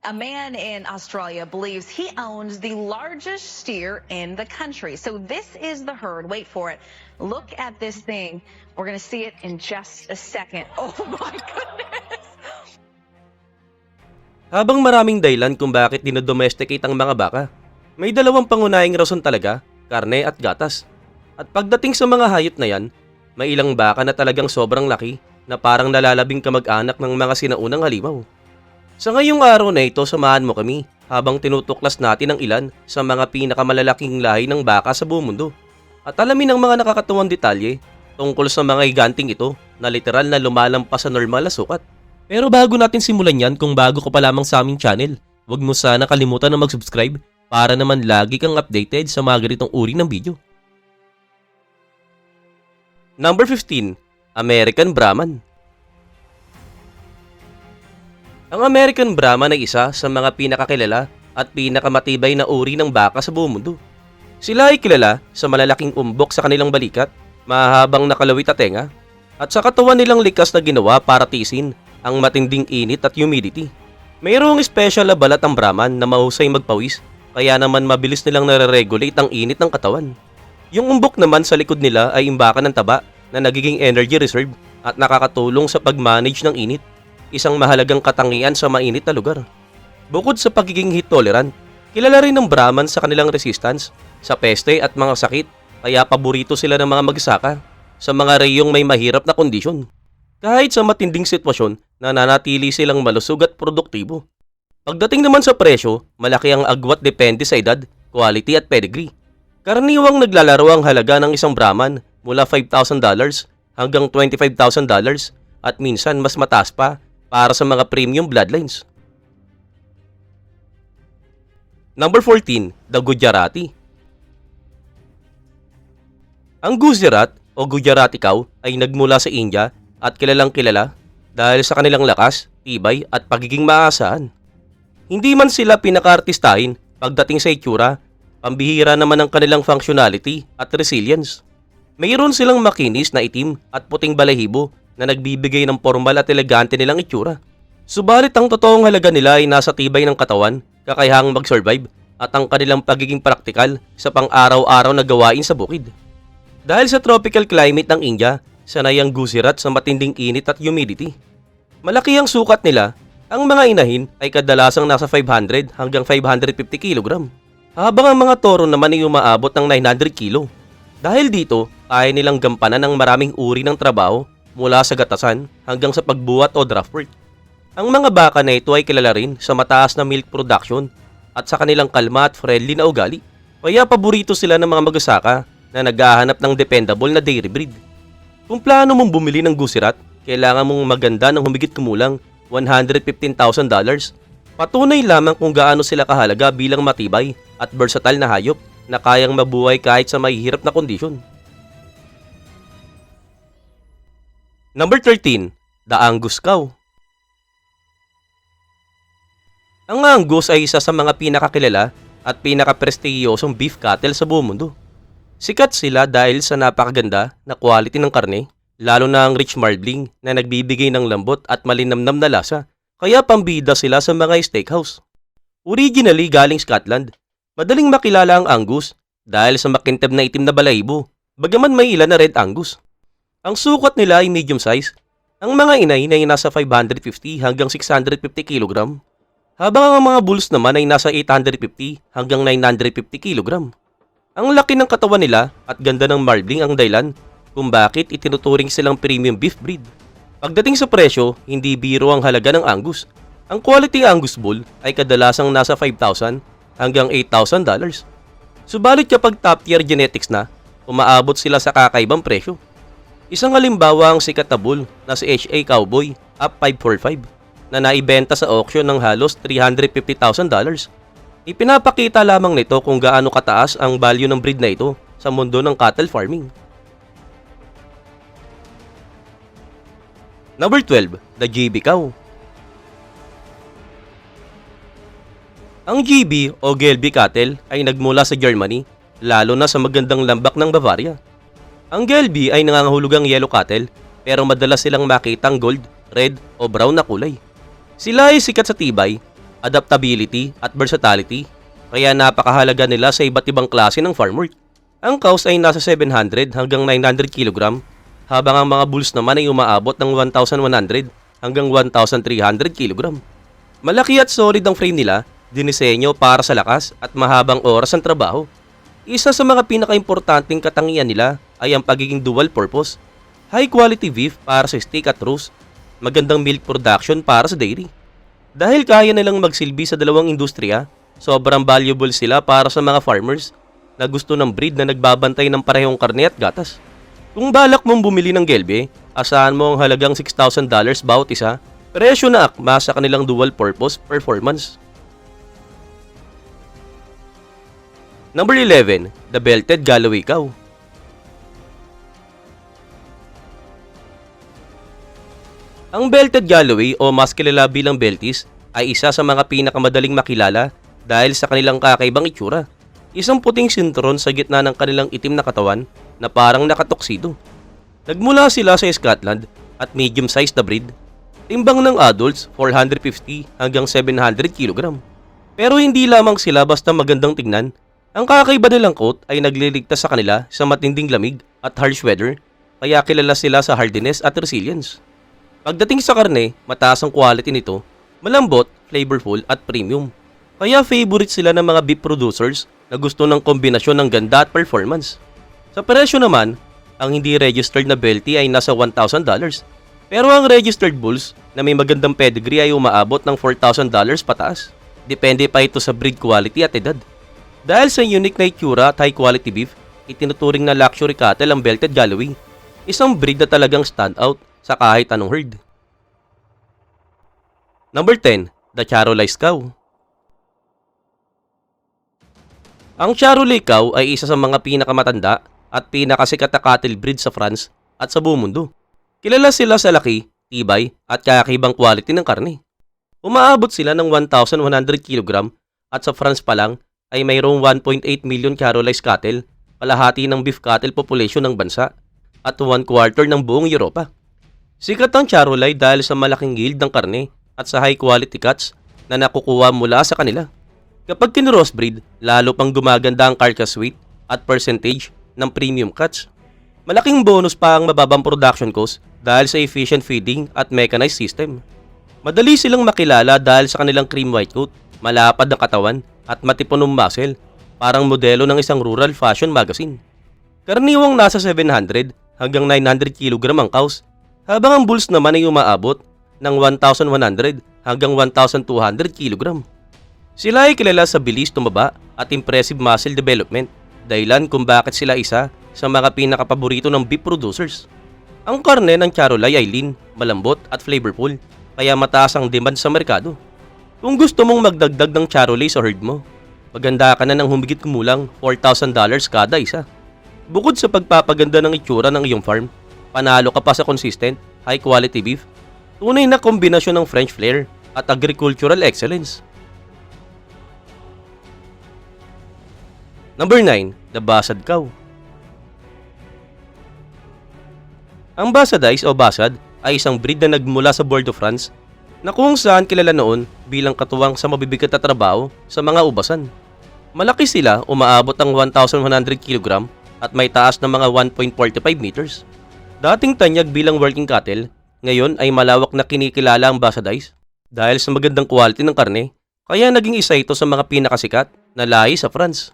A man in Australia believes he owns the largest steer in the country. So this is the herd. Wait for it. Look at this thing. We're going to see it in just a second. Oh my goodness. Habang maraming dahilan kung bakit dinodomesticate ang mga baka, may dalawang pangunahing rason talaga, karne at gatas. At pagdating sa mga hayop na yan, may ilang baka na talagang sobrang laki na parang nalalabing kamag-anak ng mga sinaunang halimaw. Sa ngayong araw na ito, samahan mo kami habang tinutuklas natin ang ilan sa mga pinakamalalaking lahi ng baka sa buong mundo. At alamin ang mga nakakatuwang detalye tungkol sa mga higanting ito na literal na lumalampas sa normal na sukat. Pero bago natin simulan yan, kung bago ka pa lamang sa aming channel, huwag mo sana kalimutan na mag-subscribe para naman lagi kang updated sa mga ganitong uri ng video. Number 15. American Brahman. Ang American Brahman ay isa sa mga pinakakilala at pinakamatibay na uri ng baka sa buong mundo. Sila ay kilala sa malalaking umbok sa kanilang balikat, mahabang nakalawit na tenga, at sa katawan nilang likas na ginawa para tiisin ang matinding init at humidity. Mayroong special na balat ang Brahman na mahusay magpawis, kaya naman mabilis nilang nare-regulate ang init ng katawan. Yung umbok naman sa likod nila ay imbakan ng taba na nagiging energy reserve at nakakatulong sa pag-manage ng init, isang mahalagang katangian sa mainit na lugar. Bukod sa pagiging heat tolerant, kilala rin ng Brahman sa kanilang resistance sa peste at mga sakit, kaya paborito sila ng mga magsasaka sa mga reyong may mahirap na kondisyon. Kahit sa matinding sitwasyon, nananatili silang malusog at produktibo. Pagdating naman sa presyo, malaki ang agwat depende sa edad, quality at pedigree. Karaniwang naglalaro ang halaga ng isang Brahman mula $5,000 hanggang $25,000 at minsan mas mataas pa para sa mga premium bloodlines. Number 14. The Gujarati. Ang Gujarat o Gujarati cow ay nagmula sa India at kilalang kilala dahil sa kanilang lakas, tibay at pagiging maasahan. Hindi man sila pinaka-artistahin pagdating sa itsura, pambihira naman ang kanilang functionality at resilience. Mayroon silang makinis na itim at puting balahibo na nagbibigay ng formal at elegante nilang itsura. Subalit ang totoong halaga nila ay nasa tibay ng katawan, kakayahang mag-survive at ang kanilang pagiging praktikal sa pang-araw-araw na gawain sa bukid. Dahil sa tropical climate ng India, sanay ang Gujarat sa matinding init at humidity. Malaki ang sukat nila, ang mga inahin ay kadalasang nasa 500 hanggang 550 kg, habang ang mga toro naman ay umaabot ng 900 kg. Dahil dito, kaya nilang gampanan ng maraming uri ng trabaho mula sa gatasan hanggang sa pagbuhat o draft work. Ang mga baka na ito ay kilala rin sa mataas na milk production at sa kanilang kalma at friendly na ugali. Kaya paborito sila ng mga magsasaka na naghahanap ng dependable na dairy breed. Kung plano mong bumili ng Gujarat, kailangan mong maganda ng humigit kumulang $115,000. Patunay lamang kung gaano sila kahalaga bilang matibay at versatile na hayop na kayang mabuhay kahit sa mahihirap na kondisyon. Number 13. The Angus Cow. Ang Angus ay isa sa mga pinakakilala at pinakaprestiyosong beef cattle sa buong mundo. Sikat sila dahil sa napakaganda na quality ng karne, lalo na ang rich marbling na nagbibigay ng lambot at malinamnam na lasa, kaya pambida sila sa mga steakhouse. Originally galing Scotland, madaling makilala ang Angus dahil sa makintab na itim na balahibo, bagaman may ilan na Red Angus. Ang sukat nila ay medium size, ang mga inay ay nasa 550 hanggang 650 kg, habang ang mga bulls naman ay nasa 850 hanggang 950 kg. Ang laki ng katawan nila at ganda ng marbling ang dahilan kung bakit itinuturing silang premium beef breed. Pagdating sa presyo, hindi biro ang halaga ng Angus. Ang quality Angus bull ay kadalasang nasa $5,000 hanggang $8,000. Subalit kapag top tier genetics na, umaabot sila sa kakaibang presyo. Isang halimbawa ang sikat na bull na si HA Cowboy Up 545 na naibenta sa auction ng halos $350,000. Ipinapakita lamang nito kung gaano kataas ang value ng breed na ito sa mundo ng cattle farming. Number 12. The GB Cow. Ang GB o Gelbvieh cattle ay nagmula sa Germany, lalo na sa magandang lambak ng Bavaria. Ang Gelbvieh ay nangangahulugang yellow cattle, pero madalas silang makitang gold, red o brown na kulay. Sila ay sikat sa tibay, adaptability at versatility, kaya napakahalaga nila sa iba't ibang klase ng farm work. Ang cows ay nasa 700 hanggang 900 kg, habang ang mga bulls naman ay umaabot ng 1,100 hanggang 1,300 kg. Malaki at solid ang frame nila, dinisenyo para sa lakas at mahabang oras ng trabaho. Isa sa mga pinakaimportanteng katangian nila ay ang pagiging dual purpose. High quality beef para sa steak at roast, magandang milk production para sa dairy. Dahil kaya nilang magsilbi sa dalawang industriya, sobrang valuable sila para sa mga farmers na gusto ng breed na nagbabantay ng parehong karne at gatas. Kung balak mong bumili ng gelbe, asahan mo ang halagang $6,000 bawat isa, presyo na akma sa kanilang dual purpose performance. Number 11, the belted Galloway cow. Ang belted Galloway o mas kilala bilang Belties ay isa sa mga pinakamadaling makilala dahil sa kanilang kakaibang itsura. Isang puting sintron sa gitna ng kanilang itim na katawan na parang nakatoksido. Nagmula sila sa Scotland at medium-sized na breed. Timbang ng adults 450 hanggang 700 kg. Pero hindi lamang sila basta magandang tingnan. Ang kakaiba nilang coat ay nagliligtas sa kanila sa matinding lamig at harsh weather, kaya kilala sila sa hardiness at resilience. Pagdating sa karne, mataas ang quality nito, malambot, flavorful at premium. Kaya favorite sila ng mga beef producers na gusto ng kombinasyon ng ganda at performance. Sa presyo naman, ang hindi registered na Belty ay nasa $1,000. Pero ang registered bulls na may magandang pedigree ay umaabot ng $4,000 pataas. Depende pa ito sa breed quality at edad. Dahil sa unique na itsura at high quality beef, itinuturing na luxury cattle ang belted Galloway. Isang breed na talagang stand out sa kahit anong herd. Number 10, the Charolais cow. Ang Charolais cow ay isa sa mga pinakamatanda at pinakasikat na cattle breed sa France at sa buong mundo. Kilala sila sa laki, tibay at kakaibang quality ng karne. Umaabot sila ng 1,100 kg at sa France pa lang ay mayroong 1.8 million Charolais cattle, kalahati ng beef cattle population ng bansa at 1/4 ng buong Europa. Sikat ang Charolais dahil sa malaking yield ng karne at sa high quality cuts na nakukuha mula sa kanila. Kapag kinrossbreed, lalo pang gumaganda ang carcass weight at percentage ng premium cuts. Malaking bonus pa ang mababang production cost dahil sa efficient feeding at mechanized system. Madali silang makilala dahil sa kanilang cream white coat, malapad ang katawan at matipunong muscle, parang modelo ng isang rural fashion magazine. Karaniwang nasa 700 hanggang 900 kg ang cows, habang ang bulls naman ay umaabot ng 1,100 hanggang 1,200 kg. Sila ay kilala sa bilis tumaba at impressive muscle development, dahilan kung bakit sila isa sa mga pinakapaborito ng beef producers. Ang karne ng Charolais ay lean, malambot at flavorful, kaya mataas ang demand sa merkado. Kung gusto mong magdagdag ng Charolais sa herd mo, maganda ka na ng humigit kumulang $4,000 kada isa. Bukod sa pagpapaganda ng itsura ng iyong farm, panalo ka pa sa consistent, high quality beef, tunay na kombinasyon ng French flair at agricultural excellence. Number 9, the Basad cow. Ang Basadice o Basad ay isang breed na nagmula sa Bordeaux, France, na kung saan kilala noon bilang katuwang sa mabibigat na trabaho sa mga ubasan. Malaki sila, umaabot ang 1,100 kg at may taas na mga 1.45 meters. Dating tanyag bilang working cattle, ngayon ay malawak na kinikilala ang Basadice dahil sa magandang quality ng karne, kaya naging isa ito sa mga pinakasikat na lahi sa France.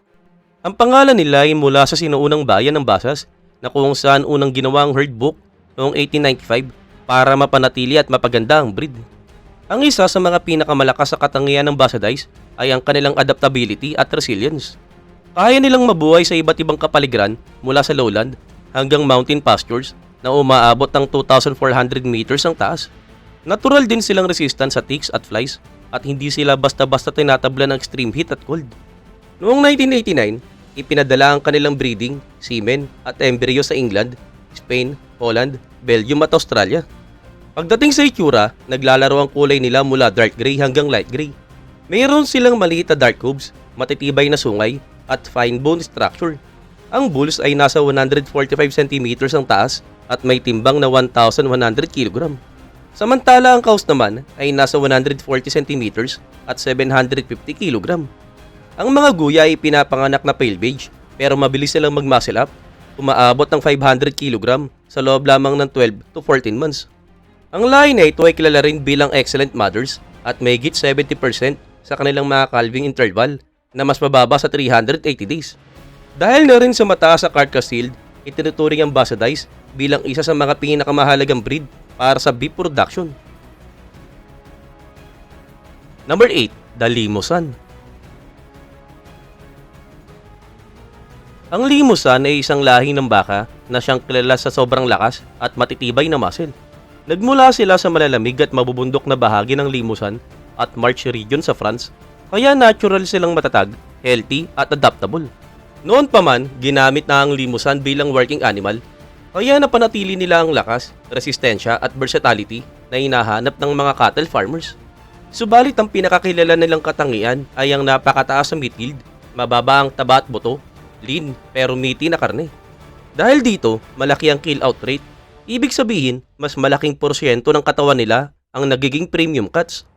Ang pangalan nila ay mula sa sinuunang bayan ng Basas na kung saan unang ginawa ang herd book noong 1895 para mapanatili at mapaganda ang breed. Ang isa sa mga pinakamalakas sa katangian ng Basadice ay ang kanilang adaptability at resilience. Kaya nilang mabuhay sa iba't ibang kapaligiran mula sa lowland hanggang mountain pastures na umaabot ng 2,400 meters ang taas. Natural din silang resistant sa ticks at flies at hindi sila basta-basta tinatabla ng extreme heat at cold. Noong 1989, ipinadala ang kanilang breeding, semen at embryo sa England, Spain, Holland, Belgium at Australia. Pagdating sa itsura, naglalaro ang kulay nila mula dark gray hanggang light gray. Mayroon silang maliit na dark hooves, matitibay na sungay, at fine bone structure. Ang bulls ay nasa 145 cm ang taas at may timbang na 1,100 kg. Samantala ang cows naman ay nasa 140 cm at 750 kg. Ang mga guya ay pinapanganak na pale beige pero mabilis silang mag-muscle up, umaabot ng 500 kg sa loob lamang ng 12 to 14 months. Ang lahi na ito ay kilala rin bilang excellent mothers at may higit 70% sa kanilang mga calving interval na mas mababa sa 380 days. Dahil na rin sa mataas sa carcass yield, itinuturing ang Basidize bilang isa sa mga pinakamahalagang breed para sa beef production. Number 8. The Limousin. Ang Limousin ay isang lahi ng baka na siyang kilala sa sobrang lakas at matitibay na muscle. Nagmula sila sa malalamig at mabubundok na bahagi ng Limousin at Marche region sa France, kaya natural silang matatag, healthy at adaptable. Noon pa man, ginamit na ang Limousin bilang working animal, kaya napanatili nila ang lakas, resistensya at versatility na hinahanap ng mga cattle farmers. Subalit ang pinakakilala nilang katangian ay ang napakataas na meat yield, mababa ang taba at buto, lean pero meaty na karne. Dahil dito, malaki ang kill out rate. Ibig sabihin, mas malaking porsyento ng katawan nila ang nagiging premium cuts.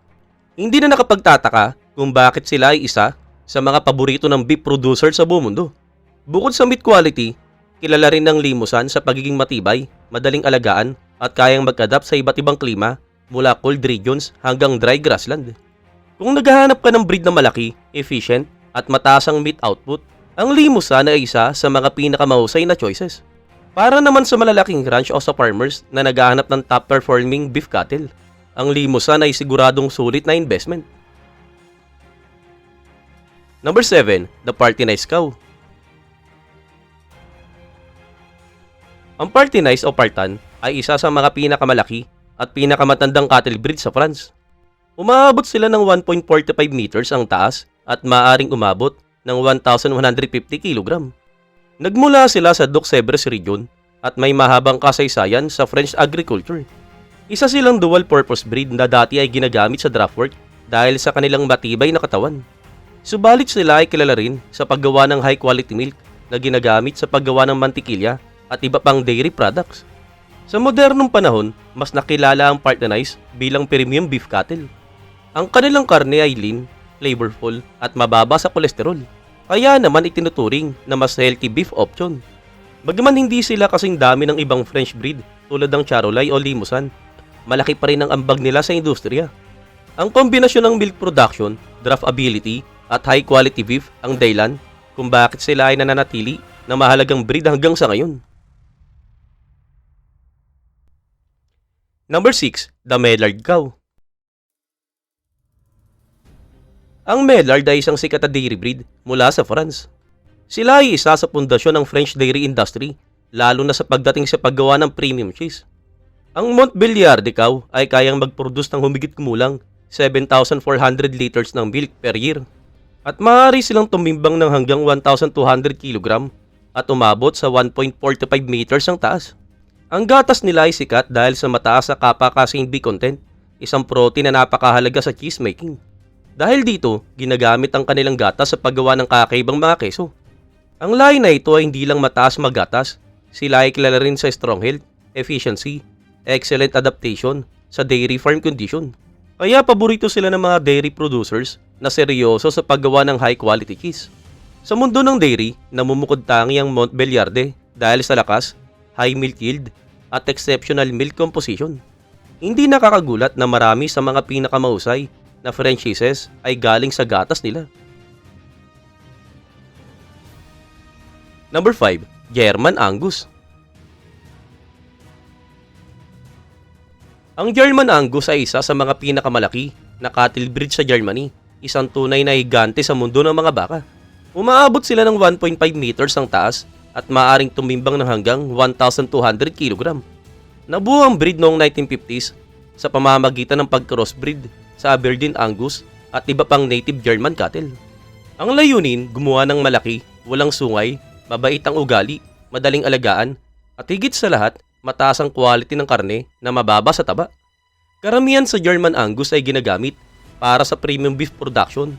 Hindi na nakapagtataka kung bakit sila ay isa sa mga paborito ng beef producer sa buong mundo. Bukod sa meat quality, kilala rin ng Limousin sa pagiging matibay, madaling alagaan at kayang mag-adapt sa iba't ibang klima mula cold regions hanggang dry grassland. Kung naghahanap ka ng breed na malaki, efficient at mataas ang meat output, ang Limousin ay isa sa mga pinakamahusay na choices. Para naman sa malalaking ranch o sa farmers na naghahanap ng top-performing beef cattle, ang Limousin ay siguradong sulit na investment. Number 7. The Party Nice Cow. Ang Party Nice o Partan ay isa sa mga pinakamalaki at pinakamatandang cattle breed sa France. Umaabot sila ng 1.45 meters ang taas at maaaring umabot ng 1,150 kg. Nagmula sila sa Deux-Sèvres region at may mahabang kasaysayan sa French agriculture. Isa silang dual-purpose breed na dati ay ginagamit sa draft work dahil sa kanilang matibay na katawan. Subalit sila ay kilala rin sa paggawa ng high-quality milk na ginagamit sa paggawa ng mantikilya at iba pang dairy products. Sa modernong panahon, mas nakilala ang Party Nice bilang premium beef cattle. Ang kanilang karne ay lean, flavorful at mababa sa kolesterol. Kaya naman itinuturing na mas healthy beef option. Bagaman hindi sila kasing dami ng ibang French breed tulad ng Charolais o Limousin, malaki pa rin ang ambag nila sa industriya. Ang kombinasyon ng milk production, draftability at high quality beef ang dahilan kung bakit sila ay nananatili na mahalagang breed hanggang sa ngayon. Number 6. The Maillard Cow. Ang Maillard ay isang sikat na dairy breed mula sa France. Sila ay isa sa pundasyon ng French dairy industry, lalo na sa pagdating sa paggawa ng premium cheese. Ang Montbéliarde cow ay kayang mag-produce ng humigit kumulang 7,400 liters ng milk per year at maaari silang tumimbang ng hanggang 1,200 kg at umabot sa 1.45 meters ang taas. Ang gatas nila ay sikat dahil sa mataas na kappa-casein B content, isang protein na napakahalaga sa cheese making. Dahil dito, ginagamit ang kanilang gatas sa paggawa ng kakaibang mga keso. Ang lahi na ito ay hindi lang mataas magatas, sila ay kilala rin sa strong health, efficiency, excellent adaptation sa dairy farm condition. Kaya paborito sila ng mga dairy producers na seryoso sa paggawa ng high quality cheese. Sa mundo ng dairy, namumukod tangi ang Montbéliarde dahil sa lakas, high milk yield at exceptional milk composition. Hindi nakakagulat na marami sa mga pinakamahusay na French cheeses ay galing sa gatas nila. Number 5. German Angus. Ang German Angus ay isa sa mga pinakamalaki na cattle breed sa Germany, isang tunay na higante sa mundo ng mga baka. Umaabot sila ng 1.5 meters ang taas at maaaring tumimbang ng hanggang 1,200 kg. Nabuo ang breed noong 1950s sa pamamagitan ng pag-crossbreed sa Aberdeen Angus at iba pang native German cattle. Ang layunin, gumawa ng malaki, walang sungay, mabait ang ugali, madaling alagaan, at higit sa lahat, mataas ang quality ng karne na mababa sa taba. Karamihan sa German Angus ay ginagamit para sa premium beef production.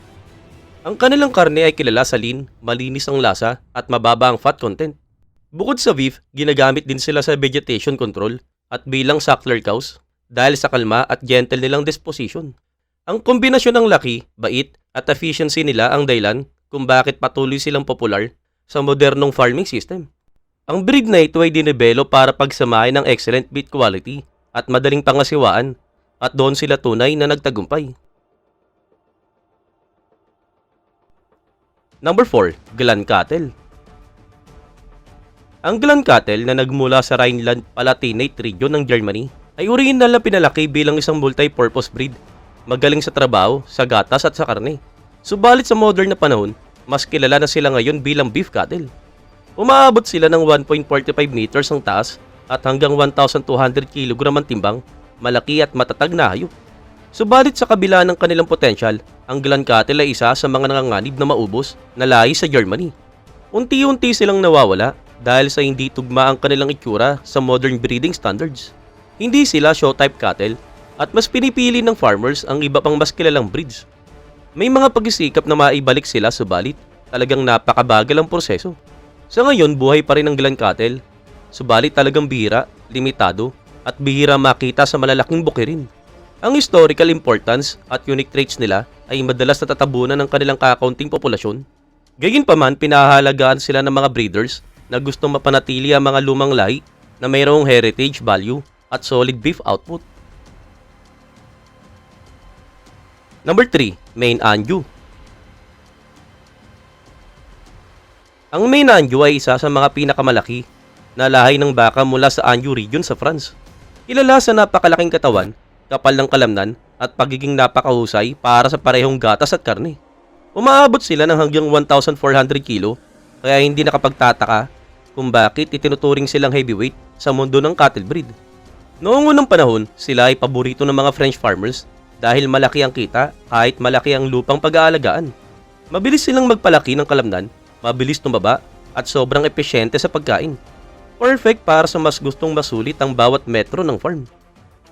Ang kanilang karne ay kilala sa lean, malinis ang lasa at mababa ang fat content. Bukod sa beef, ginagamit din sila sa vegetation control at bilang suckler cows. dahil sa kalma at gentle nilang disposition. Ang kombinasyon ng laki, bait at efficiency nila ang dahilan kung bakit patuloy silang popular sa modernong farming system. Ang breed na ito ay dinevelop para pagsamahin ng excellent meat quality at madaling pangasiwaan at doon sila tunay na nagtagumpay. Number 4. Glan Cattle. Ang Glan Cattle na nagmula sa Rhineland-Palatinate region ng Germany ay original na pinalaki bilang isang multi-purpose breed. Magaling sa trabaho, sa gatas at sa karne. Subalit sa modern na panahon, mas kilala na sila ngayon bilang beef cattle. Umaabot sila ng 1.45 meters ang taas at hanggang 1,200 kg ang timbang, malaki at matatag na hayop. Subalit sa kabila ng kanilang potensyal, ang Glan Cattle ay isa sa mga nanganganib na maubos na lahi sa Germany. Unti-unti silang nawawala dahil sa hindi tugma ang kanilang itsura sa modern breeding standards. Hindi sila show-type cattle at mas pinipili ng farmers ang iba pang mas kilalang breeds. May mga pagsisikap na maibalik sila subalit talagang napakabagal ang proseso. Sa ngayon, buhay pa rin ang Glan Cattle, subalit talagang bihira, limitado at bihira makita sa malalaking bukirin. Ang historical importance at unique traits nila ay madalas natatabunan ng kanilang kakaunting populasyon. Gayunpaman, pinahahalagaan sila ng mga breeders na gustong mapanatili ang mga lumang lahi na mayroong heritage value at solid beef output. Number 3. Maine Anjou. Ang Maine Anjou ay isa sa mga pinakamalaki na lahi ng baka mula sa Anjou region sa France. Kilala sa napakalaking katawan, kapal ng kalamnan at pagiging napakahusay para sa parehong gatas at karne. Umaabot sila ng hanggang 1,400 kilo kaya hindi nakapagtataka kung bakit itinuturing silang heavyweight sa mundo ng cattle breed. Noong unang panahon, sila ay paborito ng mga French farmers dahil malaki ang kita kahit malaki ang lupang pag-aalagaan. Mabilis silang magpalaki ng kalamnan, mabilis tumaba at sobrang epesyente sa pagkain. Perfect para sa mas gustong masulit ang bawat metro ng farm.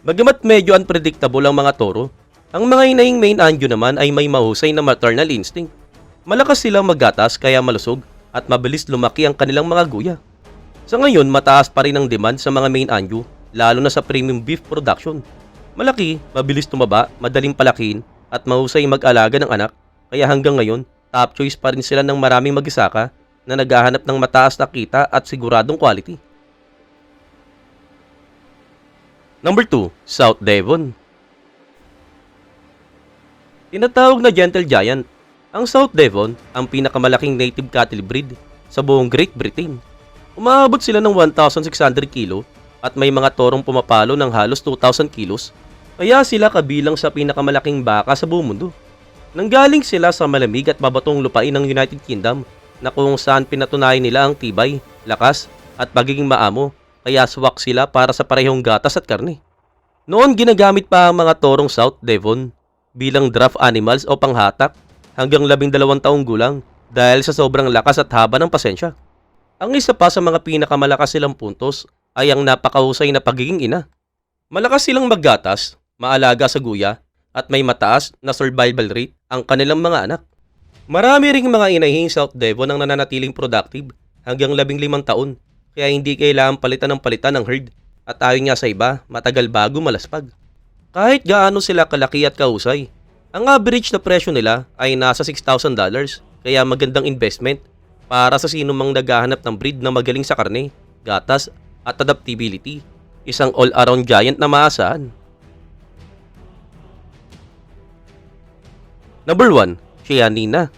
Bagamat medyo unpredictable ang mga toro, ang mga inahing Maine Anjou naman ay may mahusay na maternal instinct. Malakas silang maggatas kaya malusog at mabilis lumaki ang kanilang mga guya. Sa ngayon, mataas pa rin ang demand sa mga Maine Anjou, lalo na sa premium beef production. Malaki, mabilis tumaba, madaling palakihin, at mahusay mag-alaga ng anak, kaya hanggang ngayon, top choice pa rin sila ng maraming mag-isaka na naghahanap ng mataas na kita at siguradong quality. Number 2. South Devon. Tinatawag na Gentle Giant, ang South Devon ang pinakamalaking native cattle breed sa buong Great Britain. Umaabot sila ng 1,600 kilo at may mga torong pumapalo ng halos 2,000 kilos, kaya sila kabilang sa pinakamalaking baka sa buong mundo. Nanggaling sila sa malamig at mabatong lupain ng United Kingdom na kung saan pinatunayan nila ang tibay, lakas at pagiging maamo, kaya swak sila para sa parehong gatas at karne. Noon ginagamit pa ang mga torong South Devon bilang draft animals o panghatak hanggang 12 taong gulang dahil sa sobrang lakas at haba ng pasensya. Ang isa pa sa mga pinakamalakas silang puntos ay ang napakahusay na pagiging ina. Malakas silang maggatas, maalaga sa guya, at may mataas na survival rate ang kanilang mga anak. Marami ring mga inahing South Devon ang nananatiling productive hanggang 15 taon, kaya hindi kailangan palitan ng herd at ayon nga sa iba, matagal bago malaspag. Kahit gaano sila kalaki at kahusay, ang average na presyo nila ay nasa $6,000, kaya magandang investment para sa sino mang naghahanap ng breed na magaling sa karne, gatas at adaptability. Isang all-around giant na maasahan. Number 1. Chianina.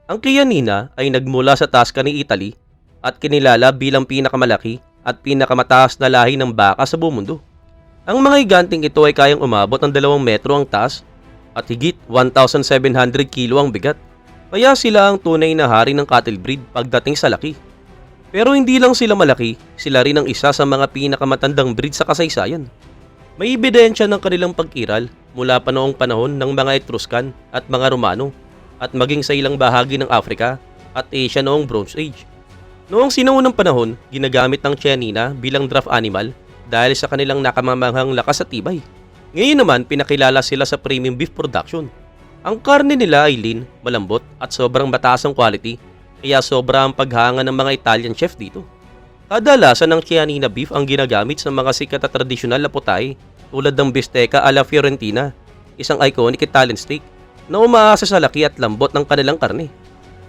Ang Chianina ay nagmula sa Tuscany, Italy at kinilala bilang pinakamalaki at pinakamataas na lahi ng baka sa buong mundo. Ang mga higanting ito ay kayang umabot ng 2 metro ang taas at higit 1,700 kilo ang bigat. Kaya sila ang tunay na hari ng cattle breed pagdating sa laki. Pero hindi lang sila malaki, sila rin ang isa sa mga pinakamatandang breed sa kasaysayan. May ebidensya ng kanilang pag-iral mula pa noong panahon ng mga Etruscan at mga Romano at maging sa ilang bahagi ng Africa at Asia noong Bronze Age. Noong sinaunang panahon, ginagamit ng Chianina bilang draft animal dahil sa kanilang nakamamanghang lakas at tibay. Ngayon naman, pinakilala sila sa premium beef production. Ang karne nila ay lean, malambot at sobrang mataas ang quality, kaya sobra ang paghanga ng mga Italian chef dito. Kadalasan ng Chianina beef ang ginagamit sa mga sikat at tradisyonal na putahe tulad ng bistecca alla Fiorentina, isang iconic Italian steak na umaasa sa laki at lambot ng kanilang karne.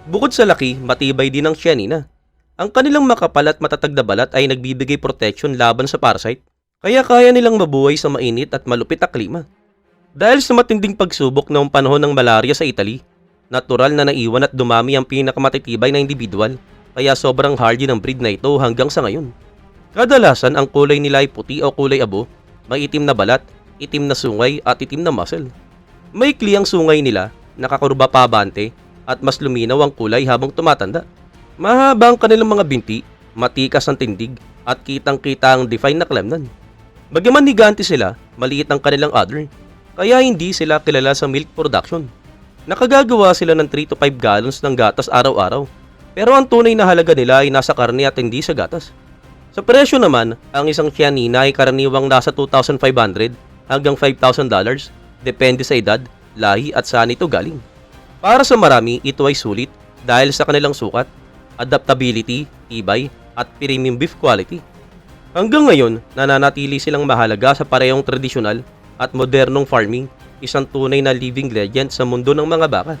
Bukod sa laki, matibay din ang Chianina. Ang kanilang makapal at matatag na balat ay nagbibigay protection laban sa parasite, kaya kaya nilang mabuhay sa mainit at malupit na klima. Dahil sa matinding pagsubok noong panahon ng malaria sa Italy, natural na naiwan at dumami ang pinakamatitibay na individual, kaya sobrang hardy ng breed na ito hanggang sa ngayon. Kadalasan ang kulay nila ay puti o kulay abo, may itim na balat, itim na sungay at itim na muscle. Maikli ang sungay nila, nakakurba pa bante, at mas luminaw ang kulay habang tumatanda. Mahaba ang kanilang mga binti, matikas ang tindig, at kitang-kita ang define na klemnan. Bagaman higante sila, maliit ang kanilang udder, kaya hindi sila kilala sa milk production. Nakagagawa sila ng 3 to 5 gallons ng gatas araw-araw, pero ang tunay na halaga nila ay nasa karne at hindi sa gatas. Sa presyo naman, ang isang Chianina ay karaniwang nasa $2,500 hanggang $5,000, depende sa edad, lahi at saan ito galing. Para sa marami, ito ay sulit dahil sa kanilang sukat, adaptability, tibay, at premium beef quality. Hanggang ngayon, nananatili silang mahalaga sa parehong tradisyonal at modernong farming, isang tunay na living legend sa mundo ng mga baka.